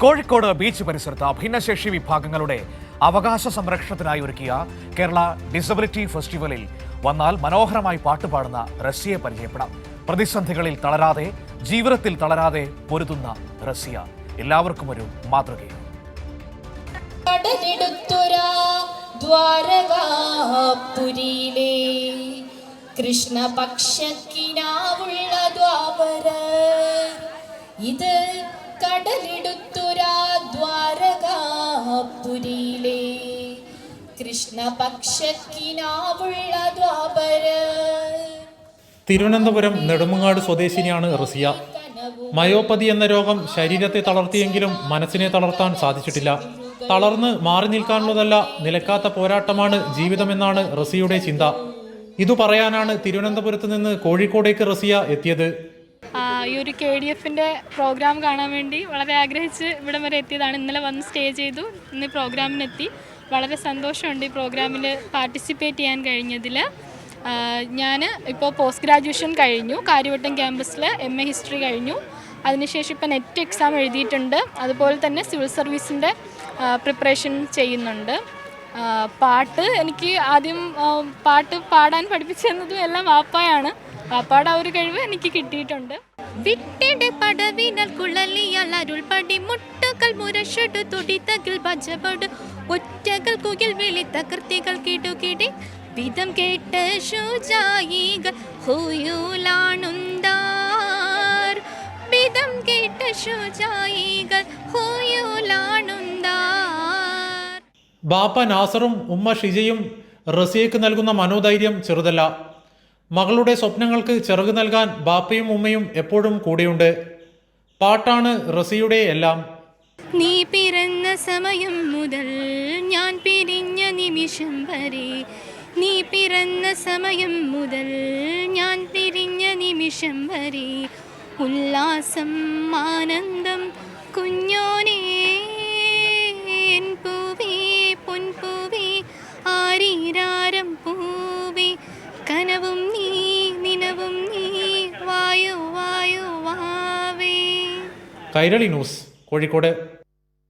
Kozhikode beach പരിസരത്ത് ഭിന്നശേഷി വിഭാഗങ്ങളുടെ അവകാശ സംരക്ഷണത്തിനായി ഒരുക്കിയ കേരള ഡിസബിലിറ്റി ഫെസ്റ്റിവലിൽ വന്നാൽ മനോഹരമായി പാട്ടുപാടുന്ന റസിയെ പരിചയപ്പെടാം. പ്രതിസന്ധികളിൽ തളരാതെ, ജീവിതത്തിൽ തളരാതെ പൊരുതുന്ന റസിയ എല്ലാവർക്കും ഒരു മാതൃകയാണ്. കൃഷ്ണപക്ഷക്കിനാവുള്ള ദ്വാപര ഇത് കടലിടുത്തുരാ ദ്വാരകാപുരിയിലെ കൃഷ്ണപക്ഷക്കിനാവുള്ള ദ്വാപര. തിരുവനന്തപുരം നെടുമങ്ങാട് സ്വദേശിനിയാണ് റസിയ. മയോപ്പതി എന്ന രോഗം ശരീരത്തെ തളർത്തിയെങ്കിലും മനസ്സിനെ തളർത്താൻ സാധിച്ചിട്ടില്ല. തളർന്ന് മാറി നിൽക്കാനുള്ളതല്ല, നിലക്കാത്ത പോരാട്ടമാണ് ജീവിതമെന്നാണ് റസിയുടെ ചിന്ത. ഇതു പറയാനാണ് തിരുവനന്തപുരത്ത് നിന്ന് കോഴിക്കോടേക്ക് റസിയ എത്തിയത്. ഈ ഒരു KDF-ന്റെ പ്രോഗ്രാം കാണാൻ വേണ്ടി വളരെ ആഗ്രഹിച്ച് ഇവിടം വരെ എത്തിയതാണ്. ഇന്നലെ വന്ന് സ്റ്റേ ചെയ്തു, ഇന്ന് പ്രോഗ്രാമിനെത്തി. വളരെ സന്തോഷമുണ്ട് ഈ പ്രോഗ്രാമിൽ പാർട്ടിസിപ്പേറ്റ് ചെയ്യാൻ കഴിഞ്ഞതിൽ. ഞാൻ ഇപ്പോൾ പോസ്റ്റ് ഗ്രാജുവേഷൻ കഴിഞ്ഞു, കാര്യവട്ടം ക്യാമ്പസിൽ MA ഹിസ്റ്ററി കഴിഞ്ഞു. അതിനുശേഷം ഇപ്പോൾ നെറ്റ് എക്സാം എഴുതിയിട്ടുണ്ട്. അതുപോലെ തന്നെ സിവിൽ സർവീസിൻ്റെ പ്രിപ്പറേഷൻ ചെയ്യുന്നുണ്ട്. പാട്ട് എനിക്ക് ആദ്യം പാട്ട് പാടാൻ പഠിപ്പിച്ചു തന്നതും എല്ലാം വാപ്പായാണ്. വാപ്പാടെ ആ ഒരു കഴിവ് എനിക്ക് കിട്ടിയിട്ടുണ്ട്. വിട്ടിടെ പടവിനാൽ കുളലിയാൽ അരുൾപടി മുട്ടുകൾ മുരശടു തുടിത്തകിൽ ഭജപടു ഒറ്റകൾ കുയിൽ വിളി തകർത്തികൾ കിടുകിടി വിധം കേട്ട ശുചായികൾ ഹുയുലാണുണ്ടാർ വിധം കേട്ട ശുചായികൾ ഹുയുലാണുണ്ടാർ. ബാപ്പ നാസറും ഉമ്മ ഷിജയും റസിയയ്ക്ക് നൽകുന്ന മനോധൈര്യം ചെറുതല്ല. മകളുടെ സ്വപ്നങ്ങൾക്ക് ചിറക് നൽകാൻ ബാപ്പയും ഉമ്മയും എപ്പോഴും കൂടെയുണ്ട്. പാട്ടാണ് റസിയുടെ എല്ലാം. നീ പിറന്ന സമയം മുതൽ ഞാൻ പിരിഞ്ഞ നിമിഷം വരെ, നീ പിറന്ന സമയം മുതൽ ഞാൻ പിരിഞ്ഞ നിമിഷം വരെ, ഉല്ലാസം ആനന്ദം കുഞ്ഞോനേ പൂവേ പൊൻപൂവേ ആരീരാരം പൂവേ കനവും നീ നിനവും നീ വായോ വായോ വാവേ. കൈരളി ന്യൂസ്, കോഴിക്കോട്.